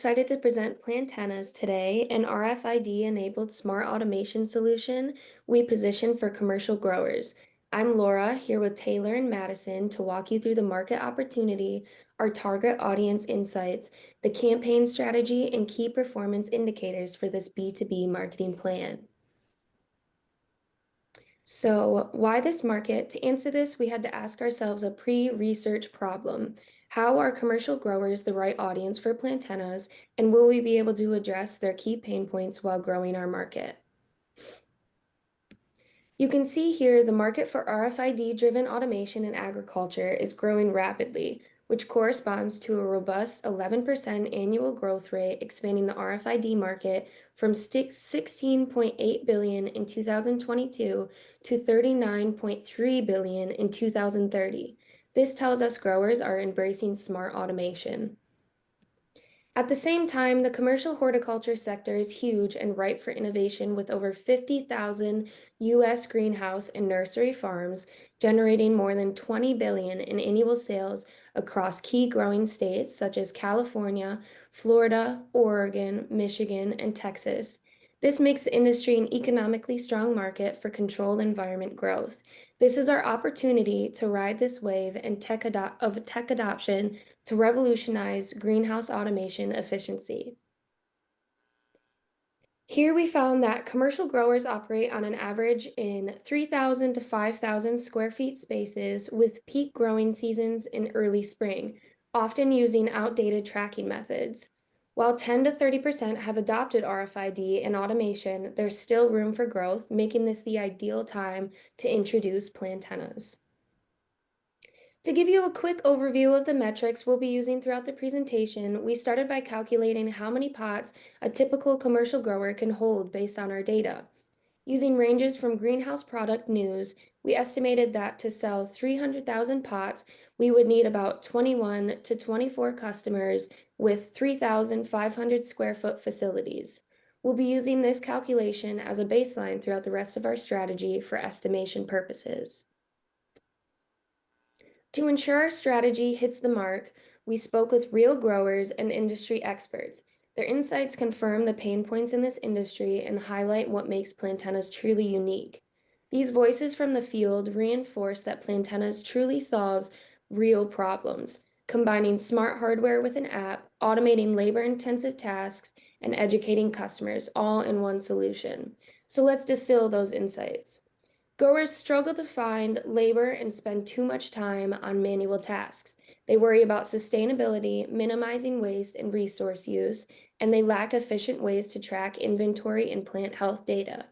excited to present plantennas today, an RFID-enabled smart automation solution we position for commercial growers. I'm Laura, here with Taylor and Madyson to walk you through the market opportunity, our target audience insights, the campaign strategy, and key performance indicators for this B2B marketing plan. So, why this market? To answer this, we had to ask ourselves a pre-research problem. How are commercial growers the right audience for plantennas, and will we be able to address their key pain points while growing our market? You can see here the market for RFID-driven automation in agriculture is growing rapidly, which corresponds to a robust 11% annual growth rate, expanding the RFID market from 16.8 billion in 2022 to 39.3 billion in 2030. This tells us growers are embracing smart automation. At the same time, the commercial horticulture sector is huge and ripe for innovation with over 50,000 U.S. greenhouse and nursery farms generating more than 20 billion in annual sales across key growing states such as California, Florida, Oregon, Michigan, and Texas. This makes the industry an economically strong market for controlled environment growth. This is our opportunity to ride this wave and of tech adoption to revolutionize greenhouse automation efficiency. Here we found that commercial growers operate on an average in 3,000 to 5,000 square feet spaces with peak growing seasons in early spring, often using outdated tracking methods. While 10 to 30% have adopted RFID and automation, there's still room for growth, making this the ideal time to introduce plantennas. To give you a quick overview of the metrics we'll be using throughout the presentation, we started by calculating how many pots a typical commercial grower can hold based on our data. Using ranges from Greenhouse Product News, we estimated that to sell 300,000 pots, we would need about 21 to 24 customers with 3,500 square foot facilities. We'll be using this calculation as a baseline throughout the rest of our strategy for estimation purposes. To ensure our strategy hits the mark, we spoke with real growers and industry experts. Their insights confirm the pain points in this industry and highlight what makes plantennas truly unique. These voices from the field reinforce that plantennas truly solves real problems, combining smart hardware with an app, automating labor-intensive tasks, and educating customers all in one solution. So let's distill those insights. Growers struggle to find labor and spend too much time on manual tasks. They worry about sustainability, minimizing waste and resource use, and they lack efficient ways to track inventory and plant health data.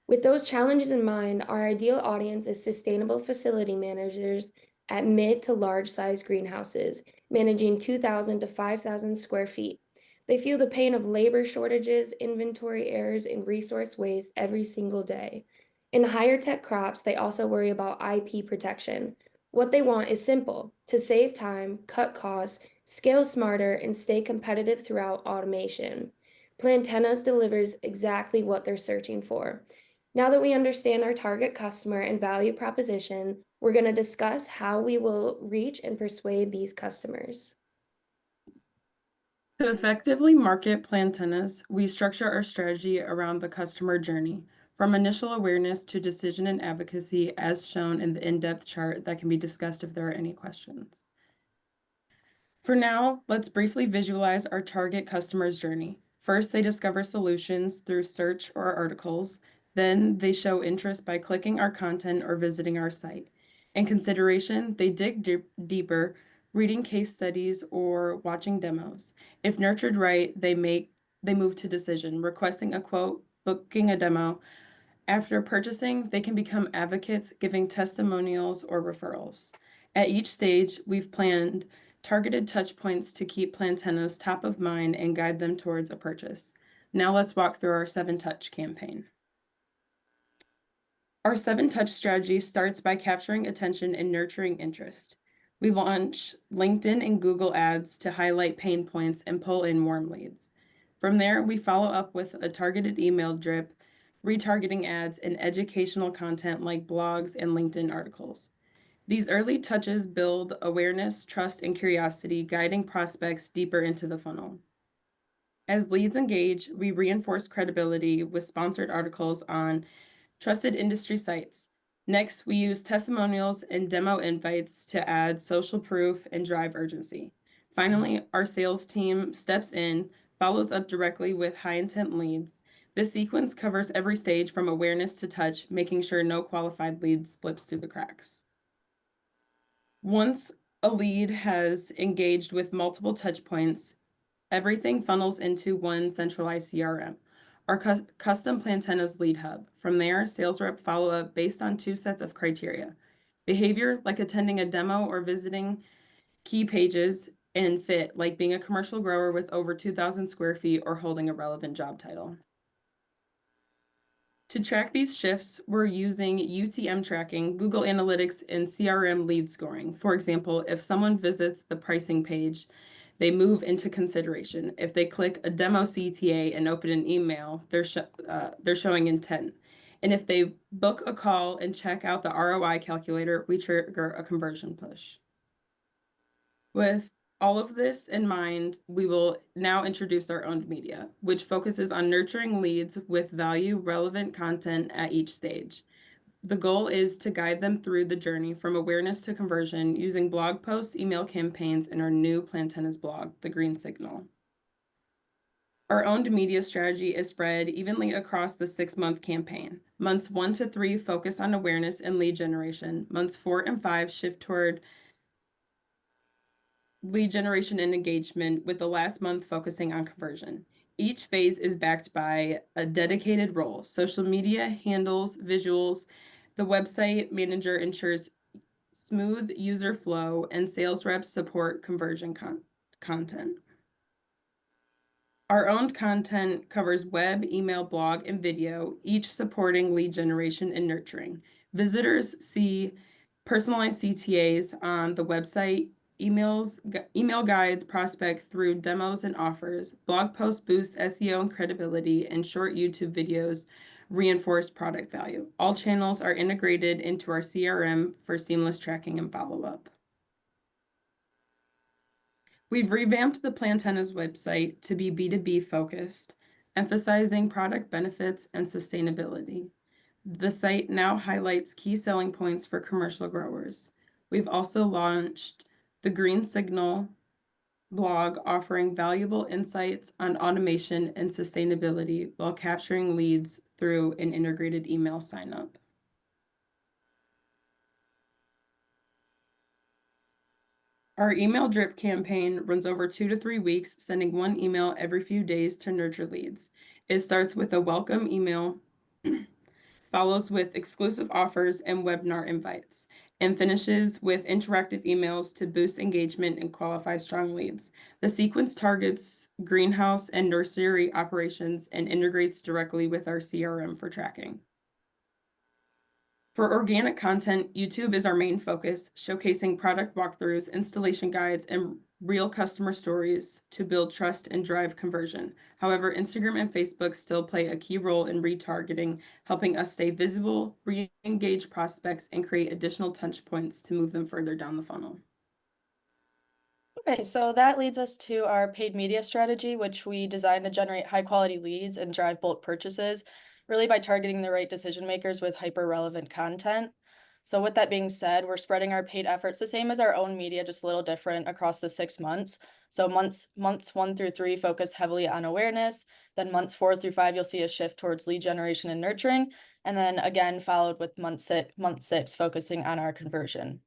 With those challenges in mind, our ideal audience is sustainable facility managers at mid to large size greenhouses, managing 2,000 to 5,000 square feet. They feel the pain of labor shortages, inventory errors, and resource waste every single day. In higher tech crops, they also worry about IP protection. What they want is simple: to save time, cut costs, scale smarter, and stay competitive throughout automation. Plantennas delivers exactly what they're searching for. Now that we understand our target customer and value proposition, we're going to discuss how we will reach and persuade these customers. To effectively market plantennas, we structure our strategy around the customer journey, from initial awareness to decision and advocacy, as shown in the in-depth chart that can be discussed if there are any questions. For now, let's briefly visualize our target customer's journey. First, they discover solutions through search or articles. Then they show interest by clicking our content or visiting our site. In consideration, they dig deeper, reading case studies or watching demos. If nurtured right, they move to decision, requesting a quote, booking a demo. After purchasing, they can become advocates, giving testimonials or referrals. At each stage, we've planned targeted touch points to keep plantennas top of mind and guide them towards a purchase. Now let's walk through our 7-touch campaign. Our 7-touch strategy starts by capturing attention and nurturing interest. We launch LinkedIn and Google ads to highlight pain points and pull in warm leads. From there, we follow up with a targeted email drip, retargeting ads, and educational content like blogs and LinkedIn articles. These early touches build awareness, trust, and curiosity, guiding prospects deeper into the funnel. As leads engage, we reinforce credibility with sponsored articles on trusted industry sites. Next, we use testimonials and demo invites to add social proof and drive urgency. Finally, our sales team steps in, follows up directly with high intent leads. This sequence covers every stage from awareness to touch, making sure no qualified lead slips through the cracks. Once a lead has engaged with multiple touch points, everything funnels into one centralized CRM, our custom plantennas lead hub. From there, sales rep follow up based on two sets of criteria: behavior, like attending a demo or visiting key pages, and fit, like being a commercial grower with over 2,000 square feet or holding a relevant job title. To track these shifts, we're using UTM tracking, Google Analytics, and CRM lead scoring. For example, if someone visits the pricing page, they move into consideration. If they click a demo CTA and open an email, they're showing intent. And if they book a call and check out the ROI calculator, we trigger a conversion push. With all of this in mind, we will now introduce our owned media, which focuses on nurturing leads with value relevant content at each stage. The goal is to guide them through the journey from awareness to conversion using blog posts, email campaigns, and our new Plantennas blog, The Green Signal. Our owned media strategy is spread evenly across the 6-month campaign. Months 1 to 3 focus on awareness and lead generation. Months 4 and 5 shift toward lead generation and engagement, with the last month focusing on conversion. Each phase is backed by a dedicated role. Social media handles visuals. The website manager ensures smooth user flow, and sales reps support conversion content. Our owned content covers web, email, blog, and video, each supporting lead generation and nurturing. Visitors see personalized CTAs on the website, email guides prospect through demos and offers, blog posts boost SEO and credibility, and short YouTube videos reinforce product value. All channels are integrated into our CRM for seamless tracking and follow-up. We've revamped the Plantennas website to be B2B focused, emphasizing product benefits and sustainability. The site now highlights key selling points for commercial growers. We've also launched the Green Signal blog, offering valuable insights on automation and sustainability while capturing leads through an integrated email sign-up. Our email drip campaign runs over 2 to 3 weeks, sending one email every few days to nurture leads. It starts with a welcome email, follows with exclusive offers and webinar invites, and finishes with interactive emails to boost engagement and qualify strong leads. The sequence targets greenhouse and nursery operations and integrates directly with our CRM for tracking. For organic content, YouTube is our main focus, showcasing product walkthroughs, installation guides, and real customer stories to build trust and drive conversion. However, Instagram and Facebook still play a key role in retargeting, helping us stay visible, re-engage prospects, and create additional touch points to move them further down the funnel. Okay, so that leads us to our paid media strategy, which we designed to generate high quality leads and drive bulk purchases, really by targeting the right decision makers with hyper relevant content. So with that being said, we're spreading our paid efforts the same as our own media, just a little different across the 6 months. So months 1 through 3 focus heavily on awareness. Then months 4 through 5, you'll see a shift towards lead generation and nurturing. And then again, followed with month six focusing on our conversion.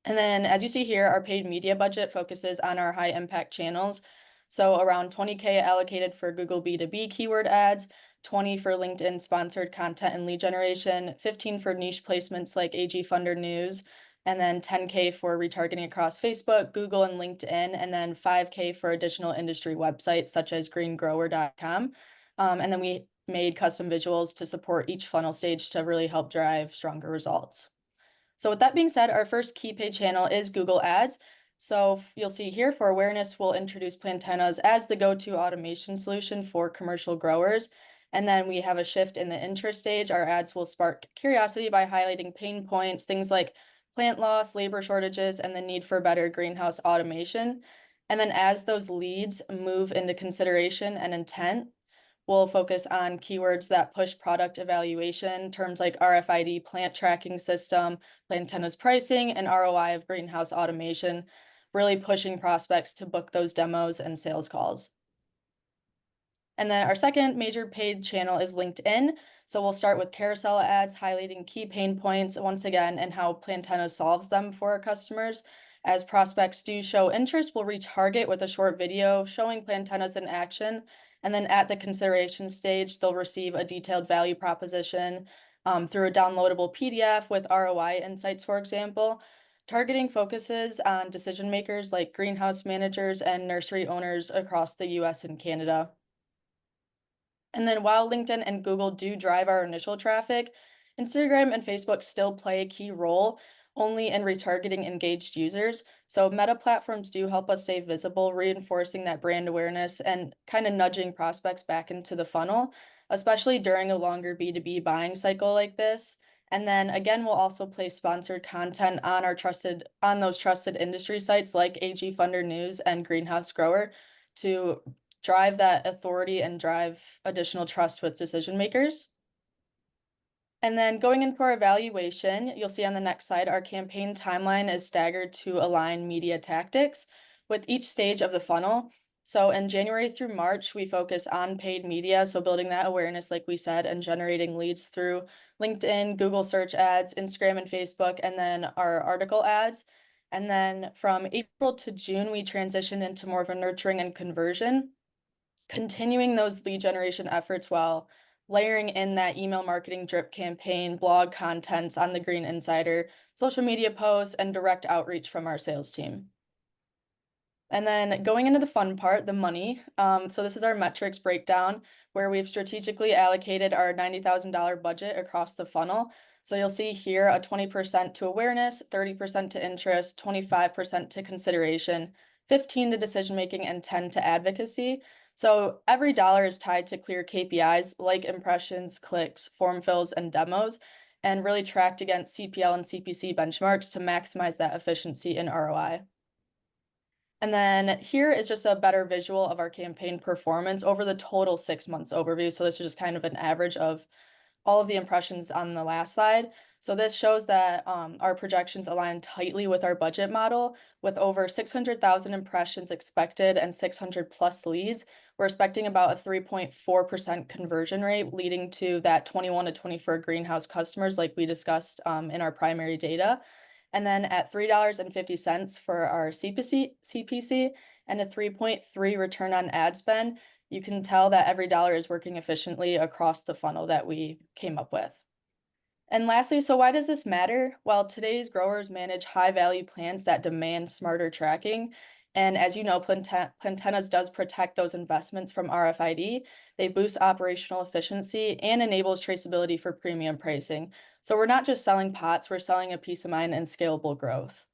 And then as you see here, our paid media budget focuses on our high impact channels. So around 20K allocated for Google B2B keyword ads, 20 for LinkedIn sponsored content and lead generation, 15 for niche placements like AG Funder News, and then 10K for retargeting across Facebook, Google, and LinkedIn, and then 5K for additional industry websites such as greengrower.com. And then we made custom visuals to support each funnel stage to really help drive stronger results. So with that being said, our first key paid channel is Google Ads. So you'll see here for awareness, we'll introduce plantennas as the go-to automation solution for commercial growers. And then we have a shift in the interest stage. Our ads will spark curiosity by highlighting pain points, things like plant loss, labor shortages, and the need for better greenhouse automation. And then as those leads move into consideration and intent, we'll focus on keywords that push product evaluation, terms like RFID plant tracking system, plantennas pricing, and ROI of greenhouse automation, really pushing prospects to book those demos and sales calls. And then our second major paid channel is LinkedIn. So we'll start with carousel ads highlighting key pain points once again and how Plantenna solves them for our customers. As prospects do show interest, we'll retarget with a short video showing Plantennas in action. And then at the consideration stage, they'll receive a detailed value proposition through a downloadable PDF with ROI insights, for example. Targeting focuses on decision makers like greenhouse managers and nursery owners across the US and Canada. And then while LinkedIn and Google do drive our initial traffic, Instagram and Facebook still play a key role only in retargeting engaged users. So meta platforms do help us stay visible, reinforcing that brand awareness and kind of nudging prospects back into the funnel, especially during a longer B2B buying cycle like this. And then again, we'll also place sponsored content on those trusted industry sites like AG Funder News and Greenhouse Grower to drive that authority and drive additional trust with decision makers. And then going into our evaluation, you'll see on the next slide, our campaign timeline is staggered to align media tactics with each stage of the funnel. So in January through March, we focus on paid media, so building that awareness, like we said, and generating leads through LinkedIn, Google search ads, Instagram and Facebook, and then our article ads. And then from April to June, we transition into more of a nurturing and conversion, continuing those lead generation efforts while layering in that email marketing drip campaign, blog contents on the Green Insider, social media posts, and direct outreach from our sales team. And then going into the fun part, the money. So this is our metrics breakdown where we've strategically allocated our $90,000 budget across the funnel. So you'll see here a 20% to awareness, 30% to interest, 25% to consideration, 15 to decision making, and 10 to advocacy. So every dollar is tied to clear KPIs like impressions, clicks, form fills, and demos, and really tracked against CPL and CPC benchmarks to maximize that efficiency and ROI. And then here is just a better visual of our campaign performance over the total 6 months overview. So this is just kind of an average of all of the impressions on the last slide. So this shows that our projections align tightly with our budget model with over 600,000 impressions expected and 600 plus leads. We're expecting about a 3.4% conversion rate, leading to that 21 to 24 greenhouse customers like we discussed in our primary data. And then at $3.50 for our CPC and a 3.3 return on ad spend, you can tell that every dollar is working efficiently across the funnel that we came up with. And lastly, so why does this matter? Well, today's growers manage high-value plants that demand smarter tracking. And as you know, Plantennas does protect those investments from RFID. They boost operational efficiency and enables traceability for premium pricing. So we're not just selling pots, we're selling a peace of mind and scalable growth.